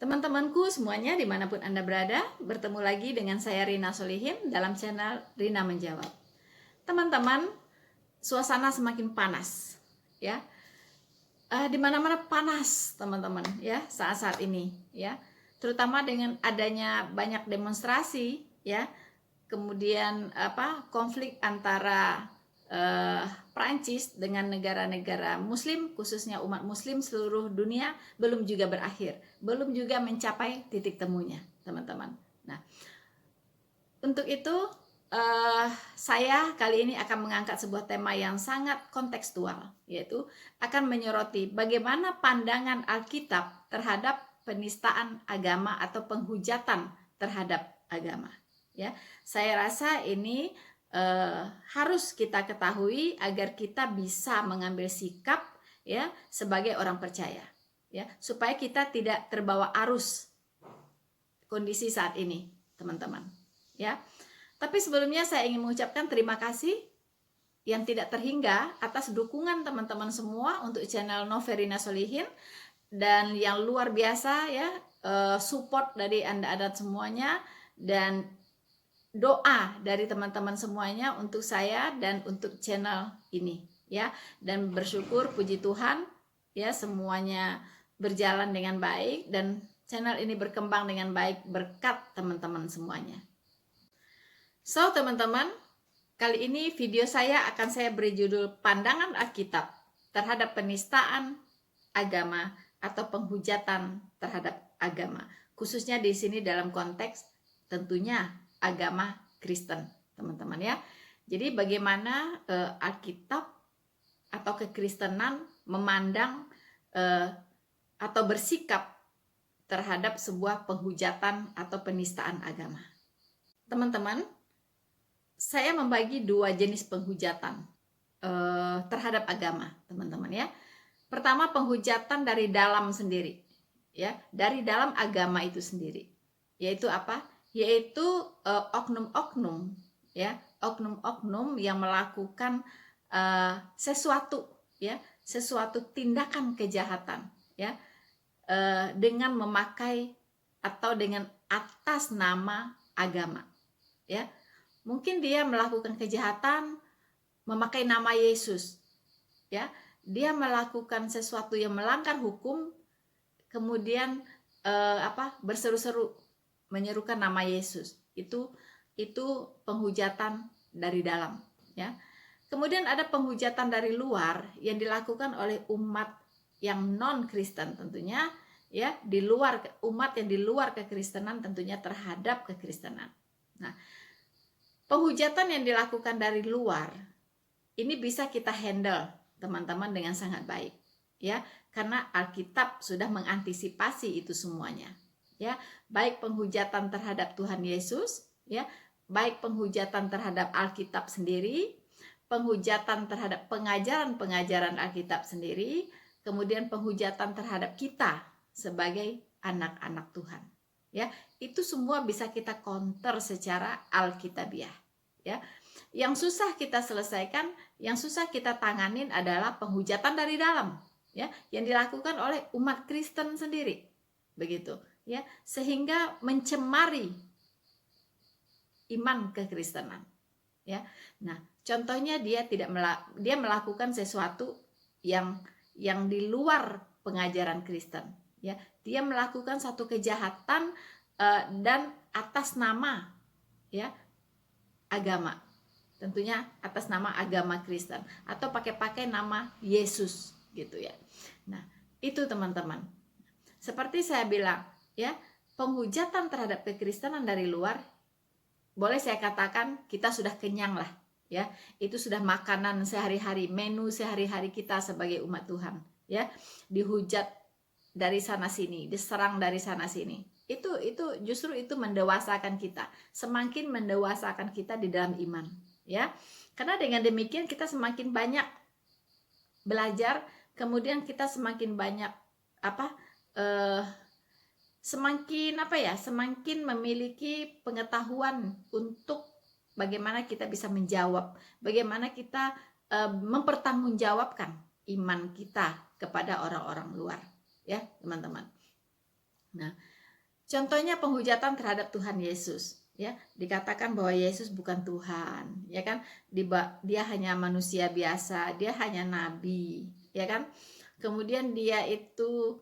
Teman-temanku semuanya dimanapun Anda berada, bertemu lagi dengan saya Rina Solihin dalam channel Rina Menjawab. Teman-teman, suasana semakin panas, ya. Di mana-mana panas, teman-teman, ya, saat-saat ini, ya. Terutama dengan adanya banyak demonstrasi, ya. Kemudian konflik antara Prancis dengan negara-negara Muslim, khususnya umat Muslim seluruh dunia, belum juga berakhir, belum juga mencapai titik temunya, teman-teman. Nah, untuk itu saya kali ini akan mengangkat sebuah tema yang sangat kontekstual, yaitu akan menyoroti bagaimana pandangan Alkitab terhadap penistaan agama atau penghujatan terhadap agama. Ya, saya rasa ini harus kita ketahui agar kita bisa mengambil sikap, ya, sebagai orang percaya, ya, supaya kita tidak terbawa arus kondisi saat ini, teman-teman, ya. Tapi sebelumnya saya ingin mengucapkan terima kasih yang tidak terhingga atas dukungan teman-teman semua untuk channel Noverina Solihin, dan yang luar biasa, ya, support dari Anda semuanya, dan doa dari teman-teman semuanya untuk saya dan untuk channel ini, ya. Dan bersyukur, puji Tuhan, ya, semuanya berjalan dengan baik dan channel ini berkembang dengan baik berkat teman-teman semuanya. So, teman-teman, kali ini video saya akan saya beri judul Pandangan Alkitab terhadap penistaan agama atau penghujatan terhadap agama. Khususnya di sini dalam konteks tentunya agama Kristen, teman-teman, ya. Jadi bagaimana Alkitab atau kekristenan memandang atau bersikap terhadap sebuah penghujatan atau penistaan agama. Teman-teman, saya membagi dua jenis penghujatan terhadap agama, teman-teman, ya. Pertama, penghujatan dari dalam sendiri, ya, dari dalam agama itu sendiri, yaitu apa? Yaitu oknum-oknum, ya, oknum-oknum yang melakukan sesuatu, ya, sesuatu tindakan kejahatan, ya, dengan memakai atau dengan atas nama agama, ya. Mungkin dia melakukan kejahatan memakai nama Yesus, ya. Dia melakukan sesuatu yang melanggar hukum, kemudian berseru-seru menyerukan nama Yesus. Itu penghujatan dari dalam, ya. Kemudian ada penghujatan dari luar yang dilakukan oleh umat yang non Kristen tentunya, ya, di luar umat yang di luar kekristenan tentunya terhadap kekristenan. Nah, penghujatan yang dilakukan dari luar ini bisa kita handle, teman-teman, dengan sangat baik, ya, karena Alkitab sudah mengantisipasi itu semuanya, ya, baik penghujatan terhadap Tuhan Yesus, ya, baik penghujatan terhadap Alkitab sendiri, penghujatan terhadap pengajaran-pengajaran Alkitab sendiri, kemudian penghujatan terhadap kita sebagai anak-anak Tuhan, ya. Itu semua bisa kita counter secara alkitabiah, ya. Yang susah kita selesaikan, yang susah kita tanganin adalah penghujatan dari dalam, ya, yang dilakukan oleh umat Kristen sendiri, begitu, ya, sehingga mencemari iman kekristenan, ya. Nah, contohnya dia melakukan sesuatu yang di luar pengajaran Kristen, ya. Dia melakukan satu kejahatan dan atas nama, ya, agama, tentunya atas nama agama Kristen atau pakai nama Yesus, gitu, ya. Nah, itu, teman-teman, seperti saya bilang, ya, penghujatan terhadap kekristenan dari luar, boleh saya katakan kita sudah kenyang lah, ya. Itu sudah makanan sehari-hari, menu sehari-hari kita sebagai umat Tuhan, ya. Dihujat dari sana sini, diserang dari sana sini. Itu justru itu mendewasakan kita, semakin mendewasakan kita di dalam iman, ya. Karena dengan demikian kita semakin banyak belajar, kemudian kita semakin banyak semakin memiliki pengetahuan untuk bagaimana kita bisa menjawab, bagaimana kita mempertanggungjawabkan iman kita kepada orang-orang luar, ya, teman-teman. Nah, Contohnya penghujatan terhadap Tuhan Yesus, ya, dikatakan bahwa Yesus bukan Tuhan, ya kan? Dia hanya manusia biasa, dia hanya nabi, ya kan? Kemudian dia itu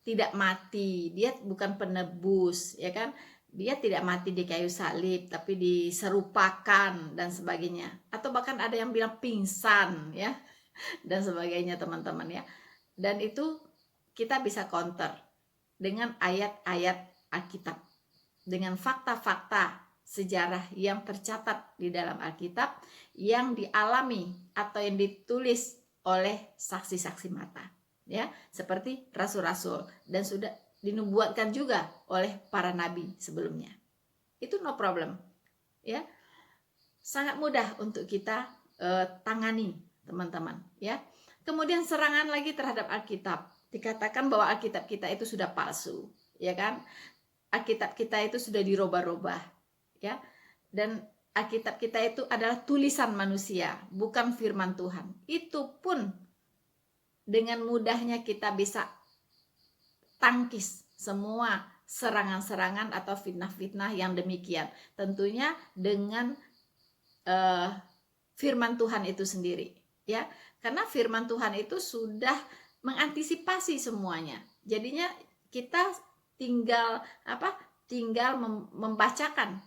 tidak mati, dia bukan penebus, ya kan? Dia tidak mati di kayu salib, tapi diserupakan dan sebagainya. Atau bahkan ada yang bilang pingsan, ya, dan sebagainya, teman-teman, ya. Dan itu kita bisa counter dengan ayat-ayat Alkitab, dengan fakta-fakta sejarah yang tercatat di dalam Alkitab, yang dialami atau yang ditulis oleh saksi-saksi mata, ya, seperti rasul-rasul, dan sudah dinubuatkan juga oleh para nabi sebelumnya. Itu no problem, ya, sangat mudah untuk kita tangani, teman-teman, ya. Kemudian serangan lagi terhadap Alkitab, dikatakan bahwa Alkitab kita itu sudah palsu, ya kan? Alkitab kita itu sudah dirubah-rubah, ya. Dan Alkitab kita itu adalah tulisan manusia, bukan firman Tuhan. Itu pun dengan mudahnya kita bisa tangkis semua serangan-serangan atau fitnah-fitnah yang demikian. Tentunya dengan firman Tuhan itu sendiri, ya. Karena firman Tuhan itu sudah mengantisipasi semuanya. Jadinya kita tinggal membacakan.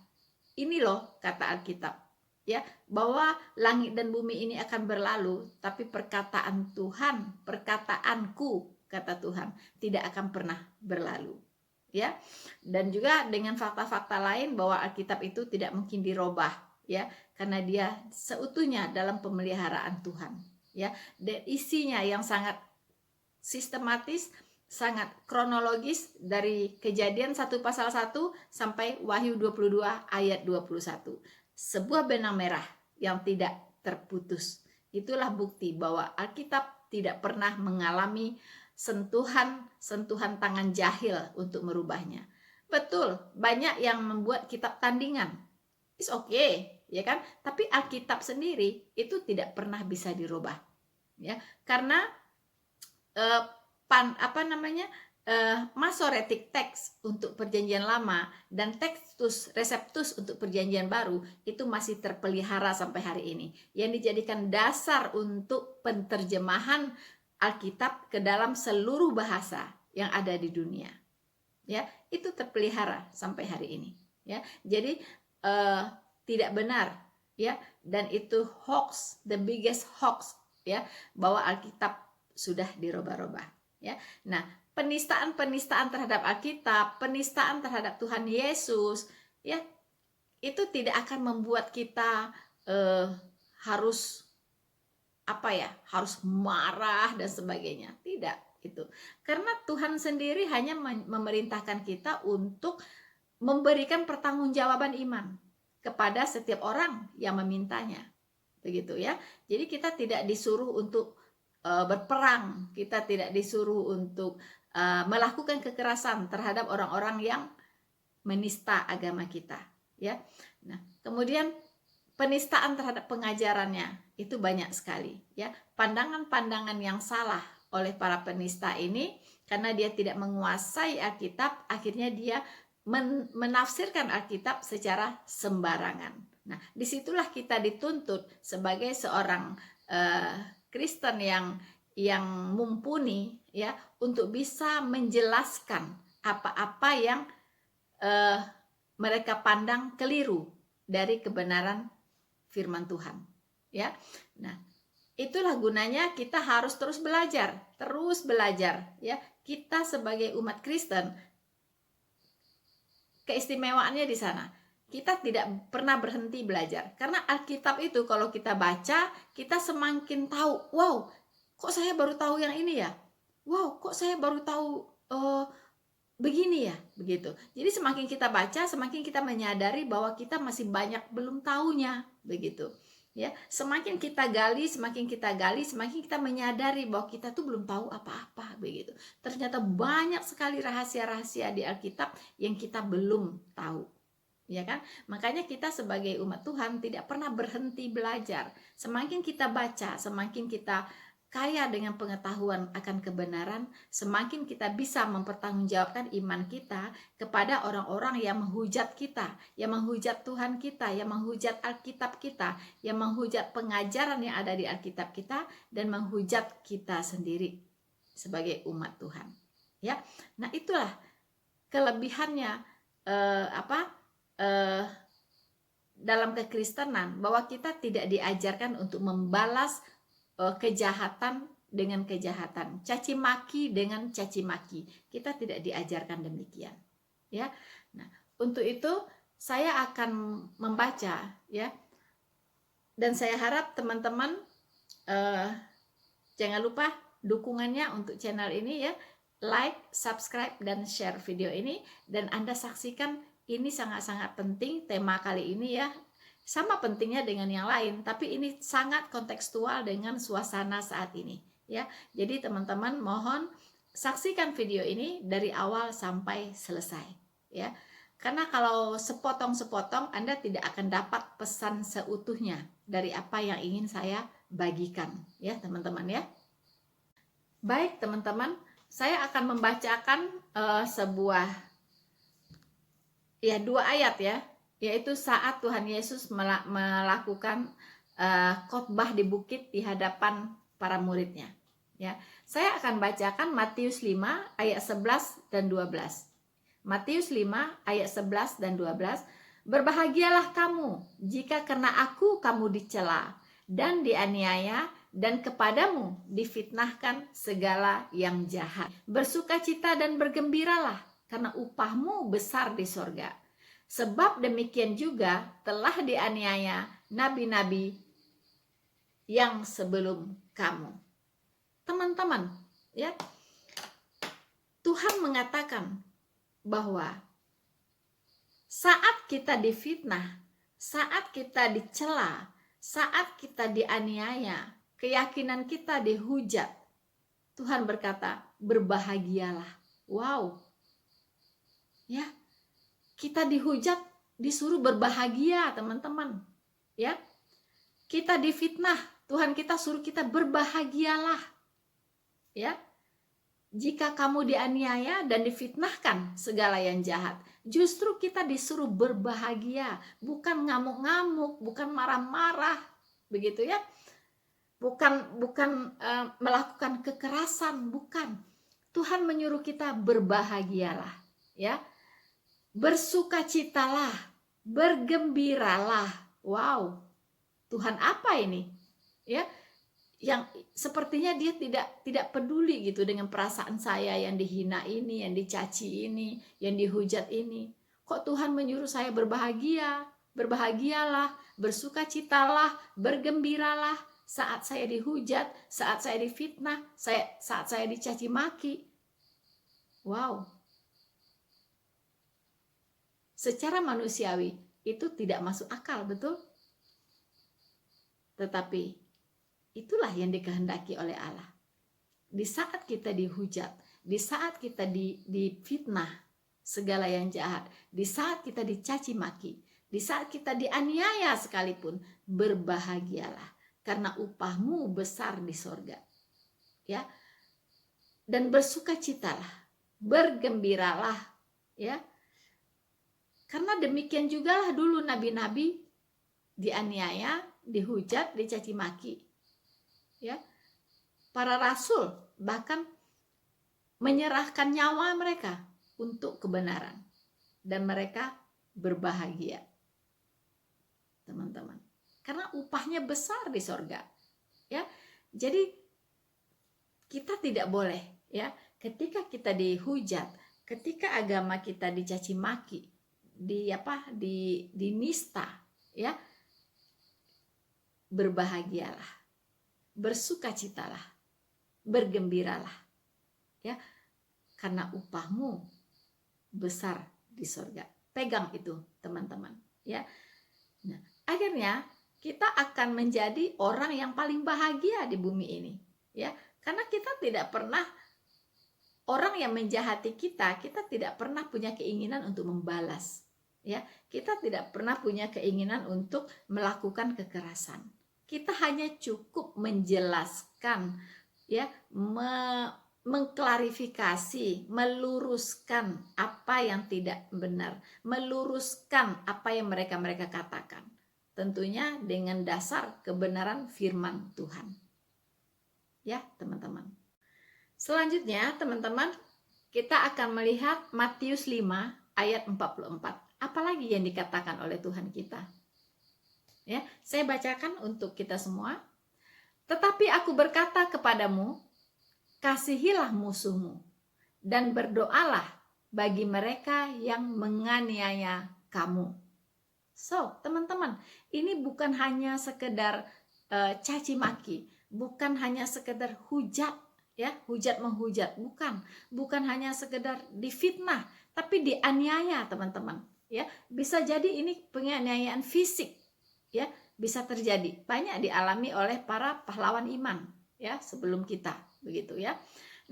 Ini loh kata Alkitab, ya, bahwa langit dan bumi ini akan berlalu, tapi perkataan Tuhan, perkataanku, kata Tuhan, tidak akan pernah berlalu, ya. Dan juga dengan fakta-fakta lain bahwa Alkitab itu tidak mungkin dirubah, ya, karena dia seutuhnya dalam pemeliharaan Tuhan, ya. Dan isinya yang sangat sistematis, sangat kronologis, dari Kejadian 1 pasal 1 sampai Wahyu 22 ayat 21. Sebuah benang merah yang tidak terputus. Itulah bukti bahwa Alkitab tidak pernah mengalami sentuhan tangan jahil untuk merubahnya. Betul, banyak yang membuat kitab tandingan. It's okay, ya kan? Tapi Alkitab sendiri itu tidak pernah bisa dirubah, ya. Karena Masoretic text untuk perjanjian lama dan Textus Receptus untuk perjanjian baru itu masih terpelihara sampai hari ini, yang dijadikan dasar untuk penterjemahan Alkitab ke dalam seluruh bahasa yang ada di dunia, ya. Itu terpelihara sampai hari ini, ya. Jadi tidak benar, ya, dan itu hoax, the biggest hoax, ya, bahwa Alkitab sudah dirubah-rubah, ya. Nah, penistaan terhadap Alkitab, penistaan terhadap Tuhan Yesus, ya, itu tidak akan membuat kita harus harus marah dan sebagainya. Tidak, itu. Karena Tuhan sendiri hanya memerintahkan kita untuk memberikan pertanggungjawaban iman kepada setiap orang yang memintanya. Begitu, ya. Jadi kita tidak disuruh untuk berperang, kita tidak disuruh untuk melakukan kekerasan terhadap orang-orang yang menista agama kita, ya. Nah, kemudian penistaan terhadap pengajarannya itu banyak sekali, ya. Pandangan-pandangan yang salah oleh para penista ini, karena dia tidak menguasai Alkitab, akhirnya dia menafsirkan Alkitab secara sembarangan. Nah, disitulah kita dituntut sebagai seorang Kristen yang mumpuni, ya, untuk bisa menjelaskan apa-apa yang mereka pandang keliru dari kebenaran firman Tuhan, ya. Nah, itulah gunanya kita harus terus belajar, ya. Kita sebagai umat Kristen, keistimewaannya di sana. Kita tidak pernah berhenti belajar. Karena Alkitab itu kalau kita baca, kita semakin tahu, wow, kok saya baru tahu yang ini ya? Wow, kok saya baru tahu begini ya? Begitu. Jadi semakin kita baca, semakin kita menyadari bahwa kita masih banyak belum tahunya. Begitu. Ya, semakin kita gali, semakin kita menyadari bahwa kita tuh belum tahu apa-apa. Begitu. Ternyata banyak sekali rahasia-rahasia di Alkitab yang kita belum tahu. Ya kan? Makanya kita sebagai umat Tuhan tidak pernah berhenti belajar. Semakin kita baca, semakin kita kaya dengan pengetahuan akan kebenaran, semakin kita bisa mempertanggungjawabkan iman kita kepada orang-orang yang menghujat kita, yang menghujat Tuhan kita, yang menghujat Alkitab kita, yang menghujat pengajaran yang ada di Alkitab kita, dan menghujat kita sendiri sebagai umat Tuhan. Ya, nah itulah kelebihannya dalam kekristenan, bahwa kita tidak diajarkan untuk membalas kejahatan dengan kejahatan, caci maki dengan caci maki. Kita tidak diajarkan demikian, ya. Nah, untuk itu saya akan membaca, ya, dan saya harap teman-teman jangan lupa dukungannya untuk channel ini, ya, like, subscribe, dan share video ini. Dan Anda saksikan, ini sangat-sangat penting tema kali ini, ya. Sama pentingnya dengan yang lain, tapi ini sangat kontekstual dengan suasana saat ini, ya. Jadi teman-teman mohon saksikan video ini dari awal sampai selesai, ya. Karena kalau sepotong-sepotong Anda tidak akan dapat pesan seutuhnya dari apa yang ingin saya bagikan, ya teman-teman, ya. Baik teman-teman, saya akan membacakan sebuah, ya, 2 ayat, ya, yaitu saat Tuhan Yesus melakukan khotbah di bukit di hadapan para muridnya, ya. Saya akan bacakan Matius 5 ayat 11 dan 12. Matius 5 ayat 11 dan 12. Berbahagialah kamu jika karena aku kamu dicela dan dianiaya, dan kepadamu difitnahkan segala yang jahat. Bersukacita dan bergembiralah, karena upahmu besar di sorga. Sebab demikian juga telah dianiaya nabi-nabi yang sebelum kamu. Teman-teman, ya, Tuhan mengatakan bahwa saat kita difitnah, saat kita dicela, saat kita dianiaya, keyakinan kita dihujat, Tuhan berkata, berbahagialah. Wow, ya, kita dihujat, disuruh berbahagia, teman-teman, ya. Kita difitnah, Tuhan kita suruh kita berbahagialah, ya. Jika kamu dianiaya dan difitnahkan segala yang jahat, justru kita disuruh berbahagia, bukan ngamuk-ngamuk, bukan marah-marah, begitu, ya. Bukan melakukan kekerasan, bukan. Tuhan menyuruh kita berbahagialah, ya. Bersukacitalah, bergembiralah. Wow, Tuhan apa ini, ya? Yang sepertinya dia tidak peduli gitu dengan perasaan saya yang dihina ini, yang dicaci ini, yang dihujat ini. Kok Tuhan menyuruh saya berbahagia? Berbahagialah, bersukacitalah, bergembiralah saat saya dihujat, saat saya difitnah, saat saya dicaci maki. Wow. Secara manusiawi itu tidak masuk akal, betul? Tetapi itulah yang dikehendaki oleh Allah. Di saat kita dihujat, di saat kita difitnah segala yang jahat, di saat kita dicaci maki, di saat kita dianiaya sekalipun, berbahagialah, karena upahmu besar di sorga, ya. Dan bersukacitalah, bergembiralah, ya. Karena demikian jugalah dulu nabi-nabi dianiaya, dihujat, dicaci maki, ya. Para rasul bahkan menyerahkan nyawa mereka untuk kebenaran, dan mereka berbahagia, teman-teman, karena upahnya besar di sorga, ya. Jadi kita tidak boleh, ya, ketika kita dihujat, ketika agama kita dicaci maki, dinista, ya, berbahagialah, bersukacitalah, bergembiralah, ya, karena upahmu besar di sorga. Pegang itu, teman-teman, ya. Nah, akhirnya kita akan menjadi orang yang paling bahagia di bumi ini, ya, karena kita tidak pernah, orang yang menjahati kita tidak pernah punya keinginan untuk membalas, ya. Kita tidak pernah punya keinginan untuk melakukan kekerasan. Kita hanya cukup menjelaskan ya, mengklarifikasi, meluruskan apa yang tidak benar, meluruskan apa yang mereka katakan. Tentunya dengan dasar kebenaran firman Tuhan. Ya, teman-teman. Selanjutnya, teman-teman, kita akan melihat Matius 5 ayat 44. Apalagi yang dikatakan oleh Tuhan kita? Ya, saya bacakan untuk kita semua. Tetapi aku berkata kepadamu, kasihilah musuhmu dan berdoalah bagi mereka yang menganiaya kamu. So, teman-teman, ini bukan hanya sekedar caci maki, bukan hanya sekedar hujat, ya, hujat menghujat, bukan hanya sekedar difitnah, tapi dianiaya, teman-teman. Ya, bisa jadi ini penganiayaan fisik, ya, bisa terjadi. Banyak dialami oleh para pahlawan iman, ya, sebelum kita, begitu ya.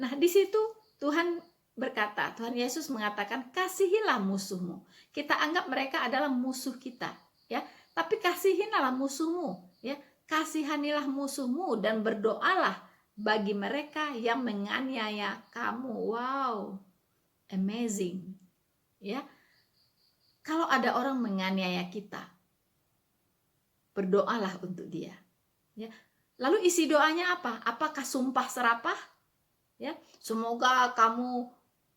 Nah, di situ Tuhan berkata, Tuhan Yesus mengatakan, kasihilah musuhmu. Kita anggap mereka adalah musuh kita, ya. Tapi kasihilah musuhmu, ya. Kasihanilah musuhmu dan berdoalah bagi mereka yang menganiaya kamu. Wow, amazing, ya. Kalau ada orang menganiaya kita, berdoalah untuk dia, ya. Lalu isi doanya apa? Apakah sumpah serapah? Ya, semoga kamu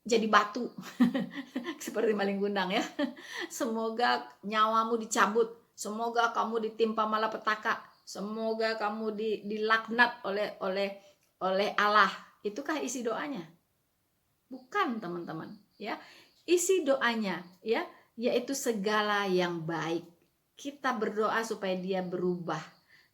jadi batu seperti maling kundang, ya. Semoga nyawamu dicabut, semoga kamu ditimpa malapetaka, semoga kamu dilaknat oleh Allah. Itukah isi doanya? Bukan, teman-teman, ya. Isi doanya, ya, yaitu segala yang baik. Kita berdoa supaya dia berubah.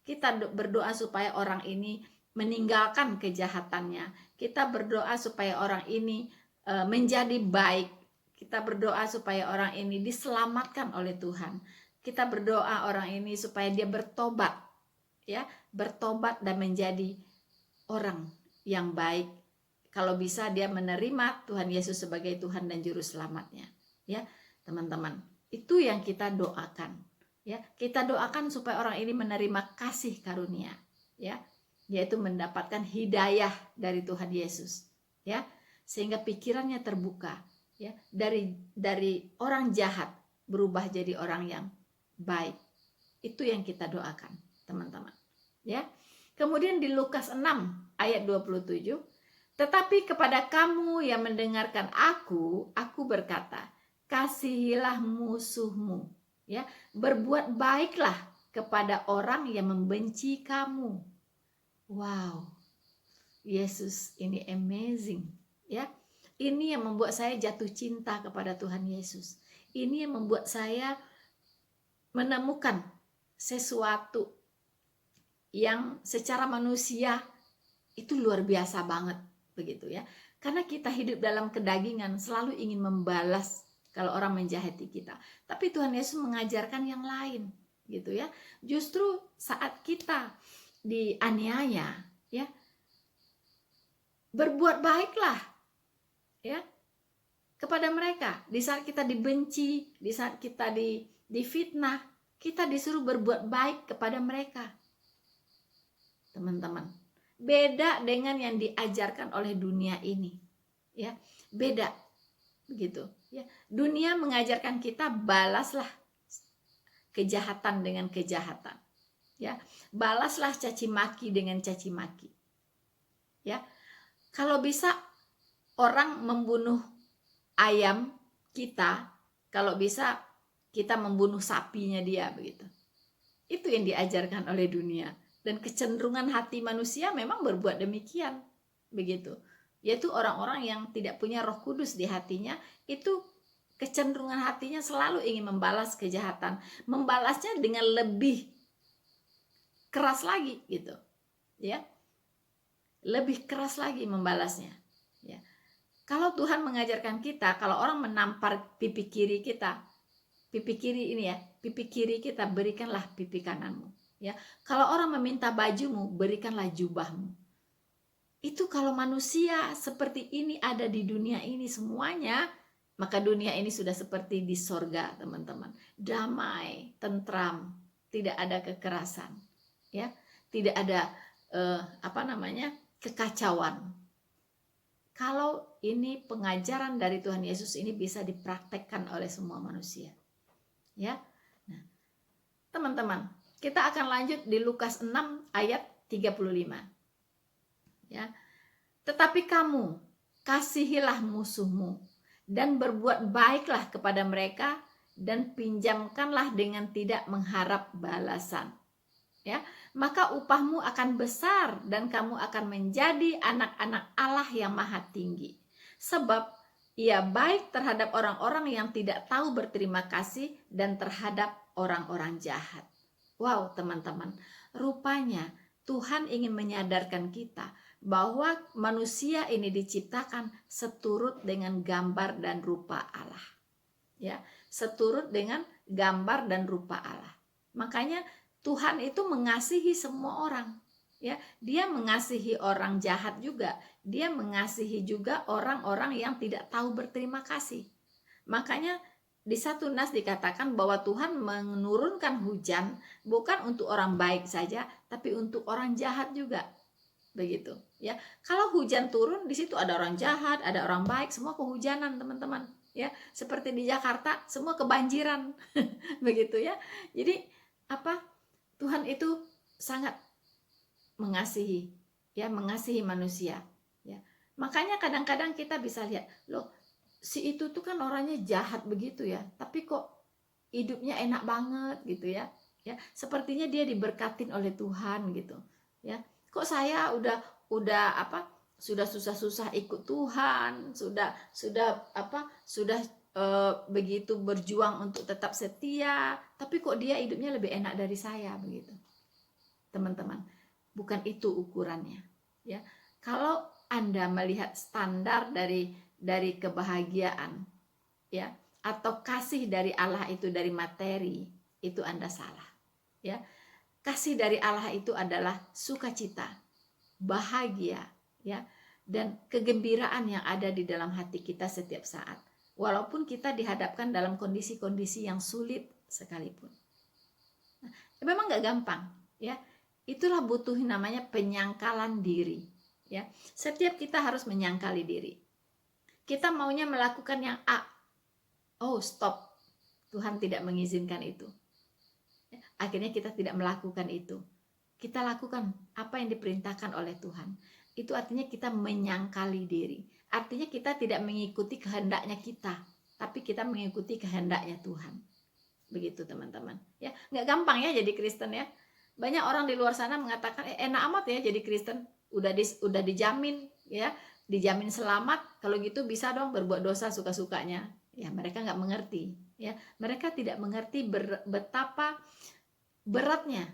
Kita berdoa supaya orang ini meninggalkan kejahatannya. Kita berdoa supaya orang ini menjadi baik. Kita berdoa supaya orang ini diselamatkan oleh Tuhan. Kita berdoa orang ini supaya dia bertobat, ya, bertobat dan menjadi orang yang baik. Kalau bisa dia menerima Tuhan Yesus sebagai Tuhan dan Juru Selamatnya, ya, teman-teman. Itu yang kita doakan, ya. Kita doakan supaya orang ini menerima kasih karunia, ya, yaitu mendapatkan hidayah dari Tuhan Yesus, ya, sehingga pikirannya terbuka, ya, dari orang jahat berubah jadi orang yang baik. Itu yang kita doakan, teman-teman, ya. Kemudian di Lukas 6 ayat 27, tetapi kepada kamu yang mendengarkan aku berkata, kasihilah musuhmu, ya, berbuat baiklah kepada orang yang membenci kamu. Wow, Yesus ini amazing, ya. Ini yang membuat saya jatuh cinta kepada Tuhan Yesus. Ini yang membuat saya menemukan sesuatu yang secara manusia itu luar biasa banget, begitu ya. Karena kita hidup dalam kedagingan, selalu ingin membalas kalau orang menjahati kita. Tapi Tuhan Yesus mengajarkan yang lain, gitu ya. Justru saat kita dianiaya, ya, berbuat baiklah, ya, kepada mereka. Di saat kita dibenci, di saat kita difitnah, kita disuruh berbuat baik kepada mereka, teman-teman. Beda dengan yang diajarkan oleh dunia ini, ya, beda, begitu ya. Dunia mengajarkan kita balaslah kejahatan dengan kejahatan, ya, balaslah caci maki dengan caci maki, ya. Kalau bisa orang membunuh ayam kita, kalau bisa kita membunuh sapinya dia, begitu. Itu yang diajarkan oleh dunia. Dan kecenderungan hati manusia memang berbuat demikian, begitu. Yaitu orang-orang yang tidak punya Roh Kudus di hatinya, itu kecenderungan hatinya selalu ingin membalas kejahatan, membalasnya dengan lebih keras lagi, gitu, ya, lebih keras lagi membalasnya, ya. Kalau Tuhan mengajarkan kita, kalau orang menampar pipi kiri kita, pipi kiri ini ya, pipi kiri kita, berikanlah pipi kananmu, ya. Kalau orang meminta bajumu, berikanlah jubahmu. Itu kalau manusia seperti ini ada di dunia ini semuanya, maka dunia ini sudah seperti di sorga, teman-teman. Damai, tentram, tidak ada kekerasan, ya, tidak ada kekacauan. Kalau ini pengajaran dari Tuhan Yesus ini bisa dipraktekkan oleh semua manusia. Ya. Nah, teman-teman, kita akan lanjut di Lukas 6 ayat 35. Ya. Tetapi kamu kasihilah musuhmu dan berbuat baiklah kepada mereka dan pinjamkanlah dengan tidak mengharap balasan. Ya, maka upahmu akan besar dan kamu akan menjadi anak-anak Allah yang maha tinggi. Sebab ia baik terhadap orang-orang yang tidak tahu berterima kasih dan terhadap orang-orang jahat. Wow, teman-teman, rupanya Tuhan ingin menyadarkan kita bahwa manusia ini diciptakan seturut dengan gambar dan rupa Allah. Ya, seturut dengan gambar dan rupa Allah. Makanya Tuhan itu mengasihi semua orang. Ya, dia mengasihi orang jahat juga. Dia mengasihi juga orang-orang yang tidak tahu berterima kasih. Makanya di 1 Nas dikatakan bahwa Tuhan menurunkan hujan bukan untuk orang baik saja, tapi untuk orang jahat juga. Begitu, ya. Kalau hujan turun, di situ ada orang jahat, ada orang baik, semua kehujanan, teman-teman. Ya, seperti di Jakarta, semua kebanjiran. Begitu ya. Jadi apa? Tuhan itu sangat mengasihi, ya, mengasihi manusia, ya. Makanya kadang-kadang kita bisa lihat, loh, si itu tuh kan orangnya jahat begitu ya, tapi kok hidupnya enak banget gitu ya. Ya, sepertinya dia diberkatin oleh Tuhan gitu. Ya. Kok saya udah apa? Sudah susah-susah ikut Tuhan, sudah begitu berjuang untuk tetap setia, tapi kok dia hidupnya lebih enak dari saya begitu. Teman-teman, bukan itu ukurannya, ya. Kalau Anda melihat standar dari kebahagiaan, ya, atau kasih dari Allah itu dari materi, itu Anda salah, ya. Kasih dari Allah itu adalah sukacita, bahagia, ya, dan kegembiraan yang ada di dalam hati kita setiap saat. Walaupun kita dihadapkan dalam kondisi-kondisi yang sulit sekalipun. Nah, memang gak gampang, ya. Itulah butuh namanya penyangkalan diri, ya. Setiap kita harus menyangkali diri. Kita maunya melakukan yang A. Oh, stop. Tuhan tidak mengizinkan itu. Akhirnya kita tidak melakukan itu. Kita lakukan apa yang diperintahkan oleh Tuhan. Itu artinya kita menyangkali diri. Artinya kita tidak mengikuti kehendaknya kita, tapi kita mengikuti kehendaknya Tuhan. Begitu teman-teman. Ya, nggak gampang ya jadi Kristen ya. Banyak orang di luar sana mengatakan enak amat ya jadi Kristen. Udah dijamin ya, dijamin selamat. Kalau gitu bisa dong berbuat dosa suka-sukanya. Ya, mereka nggak mengerti. Ya, mereka tidak mengerti betapa beratnya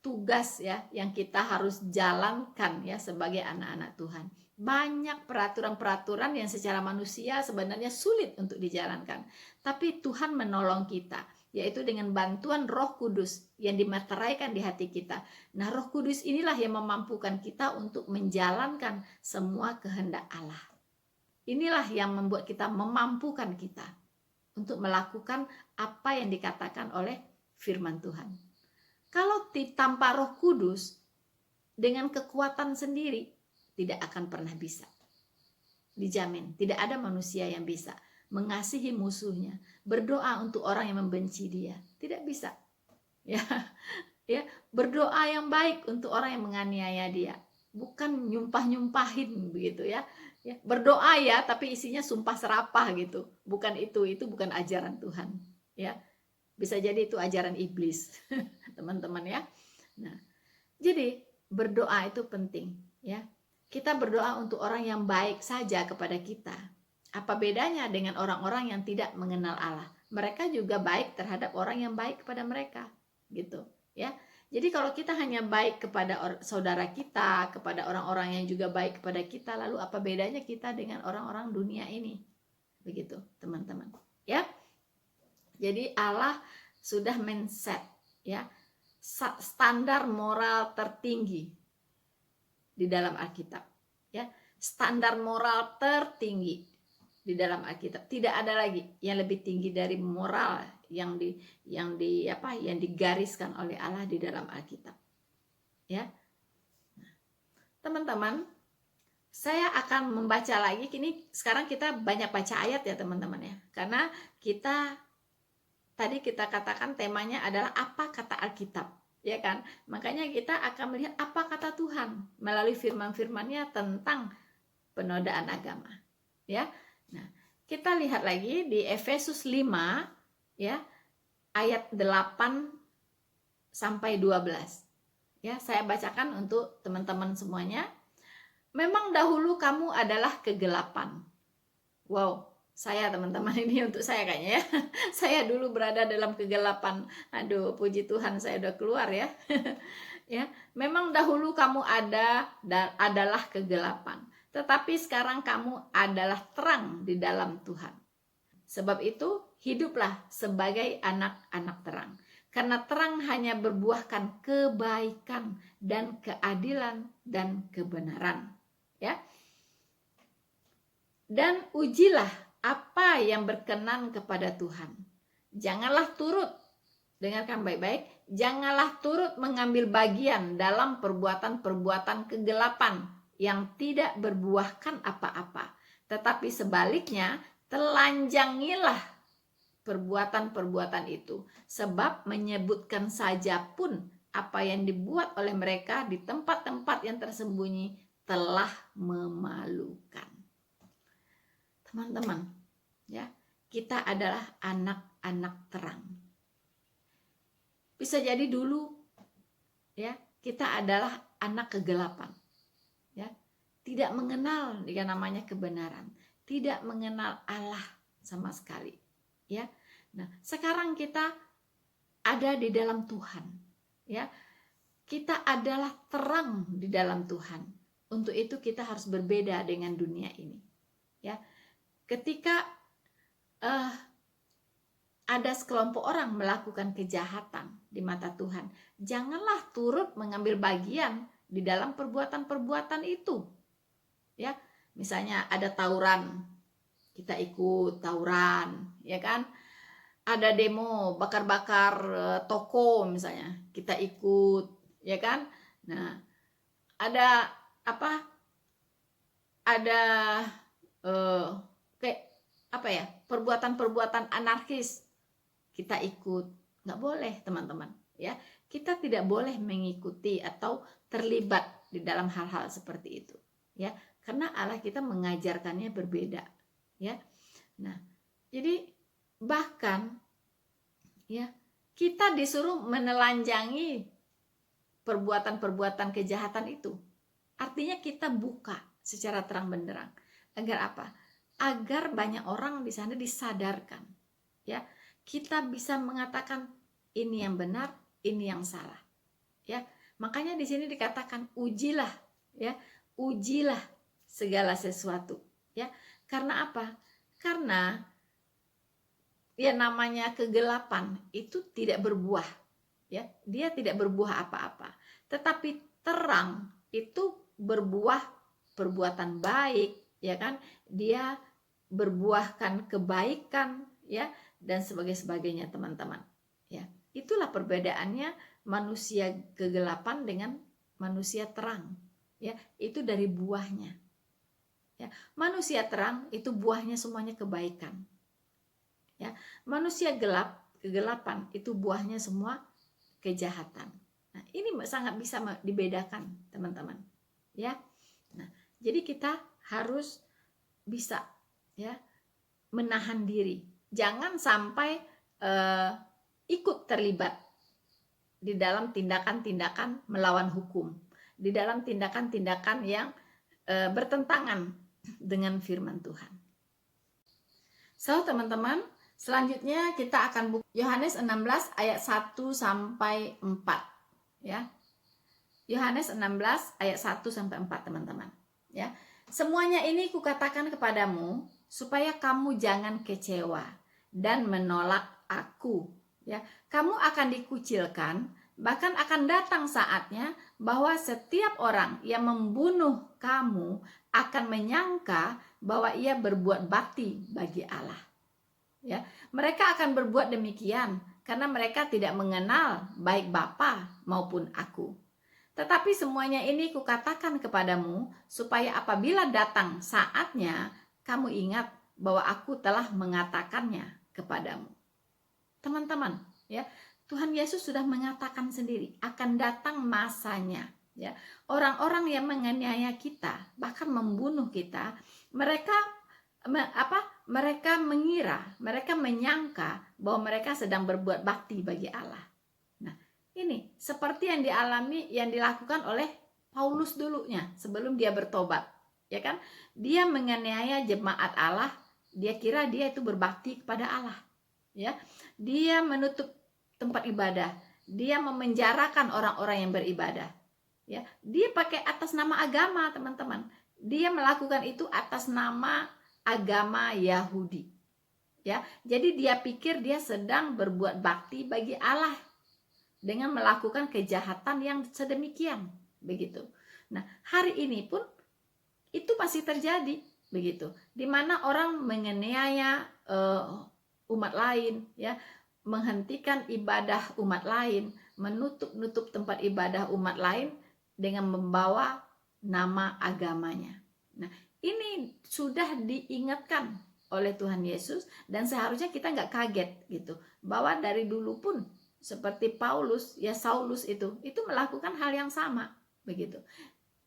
tugas ya yang kita harus jalankan ya sebagai anak-anak Tuhan. Banyak peraturan-peraturan yang secara manusia sebenarnya sulit untuk dijalankan. Tapi Tuhan menolong kita, yaitu dengan bantuan Roh Kudus yang dimateraikan di hati kita. Nah, Roh Kudus inilah yang memampukan kita untuk menjalankan semua kehendak Allah. Inilah yang membuat kita, memampukan kita untuk melakukan apa yang dikatakan oleh firman Tuhan. Kalau tanpa Roh Kudus, dengan kekuatan sendiri, tidak akan pernah bisa. Dijamin, tidak ada manusia yang bisa mengasihi musuhnya, berdoa untuk orang yang membenci dia. Tidak bisa. Ya, ya, berdoa yang baik untuk orang yang menganiaya dia. Bukan nyumpah-nyumpahin begitu ya. Ya, berdoa ya, tapi isinya sumpah serapah gitu. Bukan itu bukan ajaran Tuhan. Ya. Bisa jadi itu ajaran iblis, teman-teman ya. Nah, jadi berdoa itu penting ya. Kita berdoa untuk orang yang baik saja kepada kita. Apa bedanya dengan orang-orang yang tidak mengenal Allah? Mereka juga baik terhadap orang yang baik kepada mereka, gitu ya. Jadi kalau kita hanya baik kepada saudara kita, kepada orang-orang yang juga baik kepada kita, lalu apa bedanya kita dengan orang-orang dunia ini? Begitu, teman-teman. Ya. Jadi Allah sudah men-set ya standar moral tertinggi di dalam Alkitab ya, standar moral tertinggi di dalam Alkitab. Tidak ada lagi yang lebih tinggi dari moral yang digariskan oleh Allah di dalam Alkitab. Ya. teman-teman, saya akan membaca lagi. Kini sekarang kita banyak baca ayat ya teman-teman ya, karena tadi kita katakan temanya adalah apa kata Alkitab, ya kan? Makanya kita akan melihat apa kata Tuhan melalui firman-firmannya tentang penodaan agama, ya. Nah, kita lihat lagi di Efesus 5 ya, ayat 8 sampai 12. Ya, saya bacakan untuk teman-teman semuanya. Memang dahulu kamu adalah kegelapan. Wow, saya teman-teman, ini untuk saya kayaknya ya. Saya dulu berada dalam kegelapan. Aduh, puji Tuhan saya udah keluar ya. Ya, memang dahulu kamu adalah kegelapan, tetapi sekarang kamu adalah terang di dalam Tuhan. Sebab itu, hiduplah sebagai anak-anak terang. Karena terang hanya berbuahkan kebaikan dan keadilan dan kebenaran. Ya. Dan ujilah apa yang berkenan kepada Tuhan. Janganlah turut, dengarkan baik-baik, janganlah turut mengambil bagian dalam perbuatan-perbuatan kegelapan yang tidak berbuahkan apa-apa. Tetapi sebaliknya, telanjangilah perbuatan-perbuatan itu, sebab menyebutkan saja pun apa yang dibuat oleh mereka di tempat-tempat yang tersembunyi telah memalukan. Teman-teman, ya, kita adalah anak-anak terang. Bisa jadi dulu ya, kita adalah anak kegelapan. Ya, tidak mengenal yang namanya kebenaran, tidak mengenal Allah sama sekali. Ya, nah sekarang kita ada di dalam Tuhan, ya, kita adalah terang di dalam Tuhan. Untuk itu kita harus berbeda dengan dunia ini, ya. Ketika ada sekelompok orang melakukan kejahatan di mata Tuhan, janganlah turut mengambil bagian di dalam perbuatan-perbuatan itu, ya. Misalnya ada tawuran, kita ikut tawuran, ya kan? Ada demo bakar-bakar toko misalnya, kita ikut, ya kan? Nah, ada apa? Ada kayak apa ya? Perbuatan-perbuatan anarkis, kita ikut. Nggak boleh, teman-teman, ya. Kita tidak boleh mengikuti atau terlibat di dalam hal-hal seperti itu, ya. Karena Allah kita mengajarkannya berbeda. Ya, nah, jadi bahkan ya kita disuruh menelanjangi perbuatan-perbuatan kejahatan itu. Artinya kita buka secara terang benderang. Agar apa? Agar banyak orang di sana disadarkan. Ya, kita bisa mengatakan ini yang benar, ini yang salah. Ya, makanya di sini dikatakan ujilah, ya, ujilah segala sesuatu. Ya. Karena apa? Karena ya namanya kegelapan itu tidak berbuah, ya. Dia tidak berbuah apa-apa. Tetapi terang itu berbuah perbuatan baik, ya kan? Dia berbuahkan kebaikan, ya, dan sebagainya, teman-teman. Ya. Itulah perbedaannya manusia kegelapan dengan manusia terang. Ya, itu dari buahnya. Ya, manusia terang itu buahnya semuanya kebaikan. Ya, manusia kegelapan itu buahnya semua kejahatan. Nah, ini sangat bisa dibedakan, teman-teman. Ya. Nah, jadi kita harus bisa ya menahan diri. Jangan sampai ikut terlibat di dalam tindakan-tindakan melawan hukum, di dalam tindakan-tindakan yang bertentangan dengan firman Tuhan. So, teman-teman, selanjutnya kita akan buka Yohanes 16 ayat 1 sampai 4, ya. Yohanes 16 ayat 1 sampai 4, teman-teman, ya. Semuanya ini kukatakan kepadamu supaya kamu jangan kecewa dan menolak aku, ya. Kamu akan dikucilkan, bahkan akan datang saatnya bahwa setiap orang yang membunuh kamu akan menyangka bahwa ia berbuat bakti bagi Allah. Ya, mereka akan berbuat demikian karena mereka tidak mengenal baik Bapa maupun aku. Tetapi semuanya ini kukatakan kepadamu, supaya apabila datang saatnya, kamu ingat bahwa aku telah mengatakannya kepadamu. Teman-teman, ya, Tuhan Yesus sudah mengatakan sendiri akan datang masanya, ya. Orang-orang yang menganiaya kita, bahkan membunuh kita, mereka mereka menyangka bahwa mereka sedang berbuat bakti bagi Allah. Nah, ini seperti yang dilakukan oleh Paulus dulunya sebelum dia bertobat, ya kan? Dia menganiaya jemaat Allah, dia kira dia itu berbakti kepada Allah, ya. Dia menutup tempat ibadah, dia memenjarakan orang-orang yang beribadah, ya. Dia pakai atas nama agama, teman-teman. Dia melakukan itu atas nama agama Yahudi, ya. Jadi dia pikir dia sedang berbuat bakti bagi Allah dengan melakukan kejahatan yang sedemikian, begitu. Nah, hari ini pun itu masih terjadi, begitu. Di mana orang menganiaya umat lain, ya, menghentikan ibadah umat lain, menutup tempat ibadah umat lain dengan membawa nama agamanya. Nah, ini sudah diingatkan oleh Tuhan Yesus, dan seharusnya kita nggak kaget gitu, bahwa dari dulu pun seperti Paulus, ya, Saulus itu melakukan hal yang sama, begitu.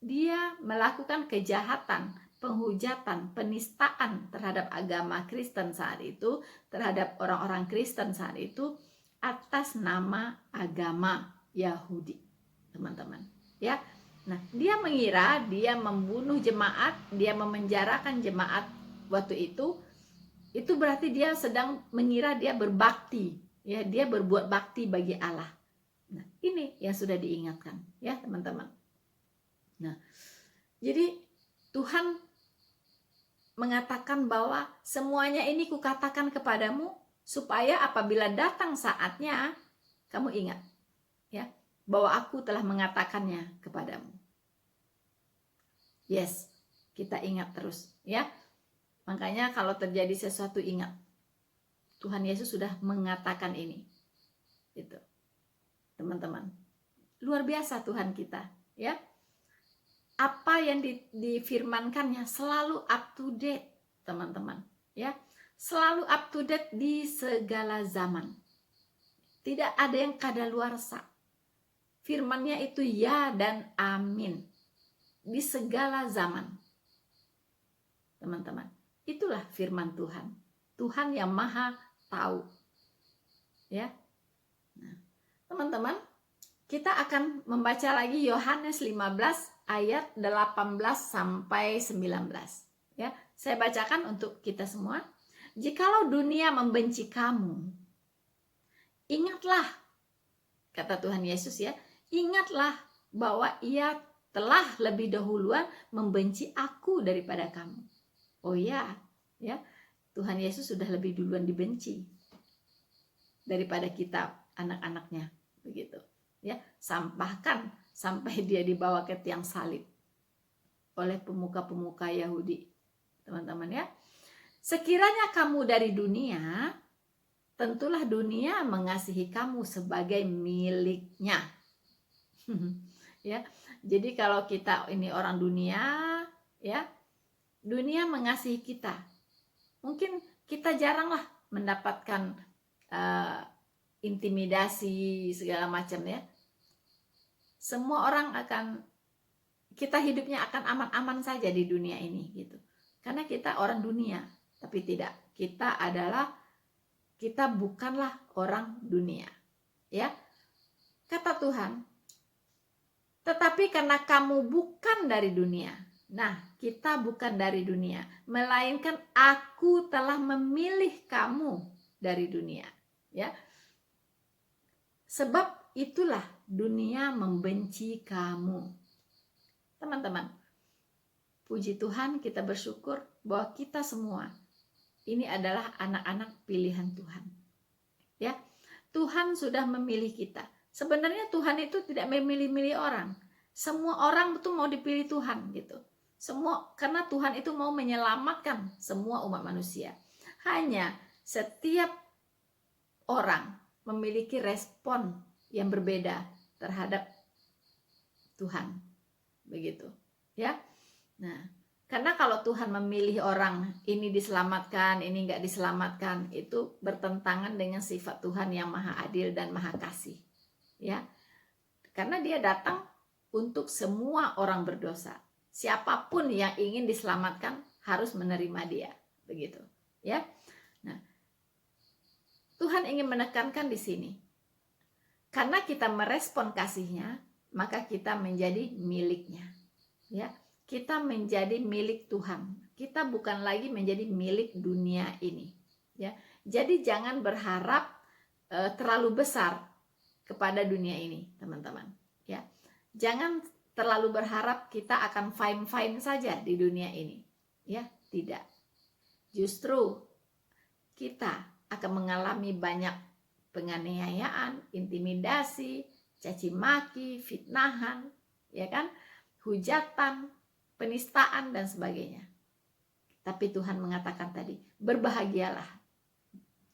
Dia melakukan kejahatan, penghujatan, penistaan terhadap agama Kristen saat itu, terhadap orang-orang Kristen saat itu atas nama agama Yahudi, teman-teman, ya. Nah, dia mengira dia membunuh jemaat, dia memenjarakan jemaat waktu itu berarti dia sedang mengira dia berbakti, ya, dia berbuat bakti bagi Allah. Nah, ini yang sudah diingatkan, ya, teman-teman. Nah, jadi Tuhan mengatakan bahwa semuanya ini kukatakan kepadamu, supaya apabila datang saatnya, kamu ingat, ya, bahwa aku telah mengatakannya kepadamu. Yes, kita ingat terus, ya. Makanya kalau terjadi sesuatu, ingat, Tuhan Yesus sudah mengatakan ini, gitu, teman-teman. Luar biasa Tuhan kita, ya. Apa yang difirmankannya selalu up to date, teman-teman, ya. Selalu up to date di segala zaman. Tidak ada yang kadaluarsa. Firman-Nya itu ya dan amin di segala zaman, teman-teman. Itulah firman Tuhan, Tuhan yang maha tahu, ya. Nah, teman-teman, kita akan membaca lagi Yohanes 15 ayat 18 sampai 19, ya. Saya bacakan untuk kita semua. Jikalau dunia membenci kamu, ingatlah, kata Tuhan Yesus, ya, ingatlah bahwa Ia telah lebih dahuluan membenci aku daripada kamu. Oh ya, ya, Tuhan Yesus sudah lebih duluan dibenci daripada kita, anak-anaknya, begitu, ya. Sampai dia dibawa ke tiang salib oleh pemuka-pemuka Yahudi, teman-teman, ya. Sekiranya kamu dari dunia, tentulah dunia mengasihi kamu sebagai miliknya. Ya, jadi kalau kita ini orang dunia, ya, dunia mengasihi kita. Mungkin kita jaranglah mendapatkan intimidasi segala macam, ya. Semua orang kita hidupnya akan aman-aman saja di dunia ini, gitu. Karena kita orang dunia, tapi tidak. Kita bukanlah orang dunia, ya. Kata Tuhan, tetapi karena kamu bukan dari dunia. Nah, kita bukan dari dunia, melainkan aku telah memilih kamu dari dunia, ya. Sebab itulah dunia membenci kamu. Teman-teman, puji Tuhan, kita bersyukur bahwa kita semua ini adalah anak-anak pilihan Tuhan, ya. Tuhan sudah memilih kita. Sebenarnya Tuhan itu tidak memilih-milih orang. Semua orang itu mau dipilih Tuhan, gitu. Karena Tuhan itu mau menyelamatkan semua umat manusia. Hanya setiap orang memiliki respon yang berbeda terhadap Tuhan. Begitu, ya. Nah, karena kalau Tuhan memilih orang ini diselamatkan, ini nggak diselamatkan, itu bertentangan dengan sifat Tuhan yang maha adil dan maha kasih, ya. Karena dia datang untuk semua orang berdosa. Siapapun yang ingin diselamatkan harus menerima dia, begitu, ya. Nah, Tuhan ingin menekankan di sini. Karena kita merespon kasihnya, maka kita menjadi miliknya, ya. Kita menjadi milik Tuhan. Kita bukan lagi menjadi milik dunia ini, ya. Jadi jangan berharap terlalu besar kepada dunia ini, teman-teman, ya. Jangan terlalu berharap kita akan fine-fine saja di dunia ini, ya. Tidak. Justru kita akan mengalami banyak penganiayaan, intimidasi, caci maki, fitnahan, ya kan? Hujatan, penistaan dan sebagainya. Tapi Tuhan mengatakan tadi, berbahagialah,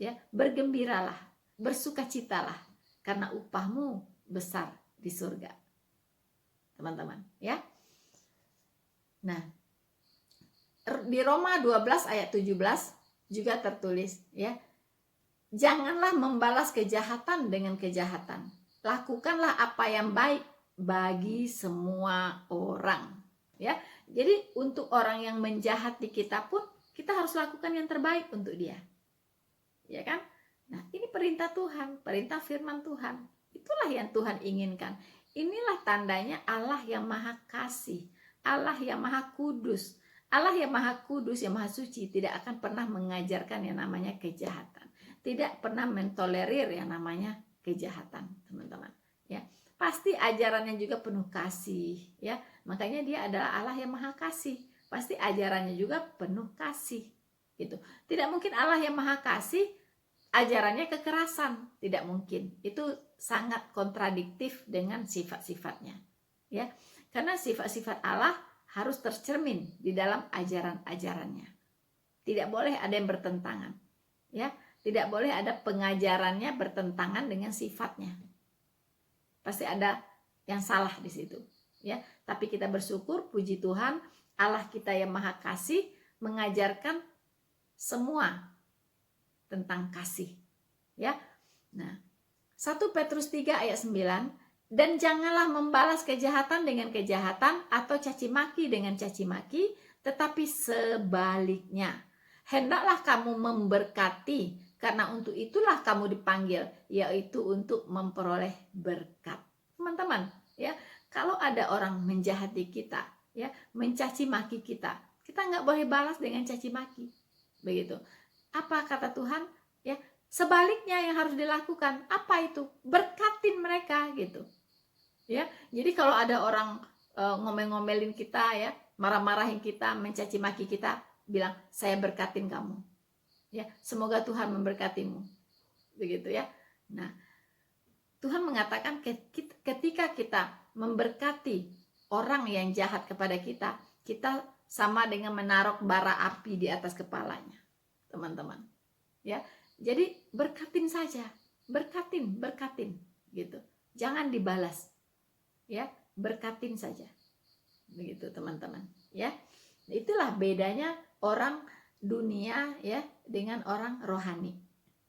ya, bergembiralah, bersukacitalah, karena upahmu besar di surga, teman-teman, ya. Nah, di Roma 12 ayat 17 juga tertulis, ya, janganlah membalas kejahatan dengan kejahatan, lakukanlah apa yang baik bagi semua orang, ya. Jadi untuk orang yang menjahati kita pun kita harus lakukan yang terbaik untuk dia, ya kan? Nah, ini perintah Tuhan, perintah firman Tuhan. Itulah yang Tuhan inginkan. Inilah tandanya Allah yang maha kasih, Allah yang maha kudus. Allah yang maha kudus, yang maha suci tidak akan pernah mengajarkan yang namanya kejahatan, tidak pernah mentolerir yang namanya kejahatan, teman-teman, ya. Pasti ajarannya juga penuh kasih, ya. Makanya dia adalah Allah yang maha kasih. Pasti ajarannya juga penuh kasih, gitu. Tidak mungkin Allah yang maha kasih ajarannya kekerasan, tidak mungkin. Itu sangat kontradiktif dengan sifat-sifatnya, ya. Karena sifat-sifat Allah harus tercermin di dalam ajaran-ajarannya. Tidak boleh ada yang bertentangan, ya. Tidak boleh ada pengajarannya bertentangan dengan sifatnya. Pasti ada yang salah di situ, ya. Tapi kita bersyukur, puji Tuhan, Allah kita yang maha kasih mengajarkan semua tentang kasih, ya. Nah, 1 Petrus 3 ayat 9, dan janganlah membalas kejahatan dengan kejahatan atau caci maki dengan caci maki, tetapi sebaliknya hendaklah kamu memberkati, karena untuk itulah kamu dipanggil, yaitu untuk memperoleh berkat. Teman-teman, ya, kalau ada orang menjahati kita, ya, mencaci maki kita nggak boleh balas dengan caci maki, begitu. Apa kata Tuhan? Ya, sebaliknya yang harus dilakukan. Apa itu? Berkatin mereka, gitu, ya. Jadi kalau ada orang ngomel-ngomelin kita, ya, marah-marahin kita, mencaci maki kita, bilang, saya berkatin kamu, ya, semoga Tuhan memberkatimu, begitu, ya. Nah, Tuhan mengatakan ketika kita memberkati orang yang jahat kepada kita, kita sama dengan menaruh bara api di atas kepalanya, teman-teman, ya. Jadi berkatin saja, berkatin, gitu. Jangan dibalas, ya, berkatin saja, begitu, teman-teman, ya. Itulah bedanya orang dunia, ya, dengan orang rohani.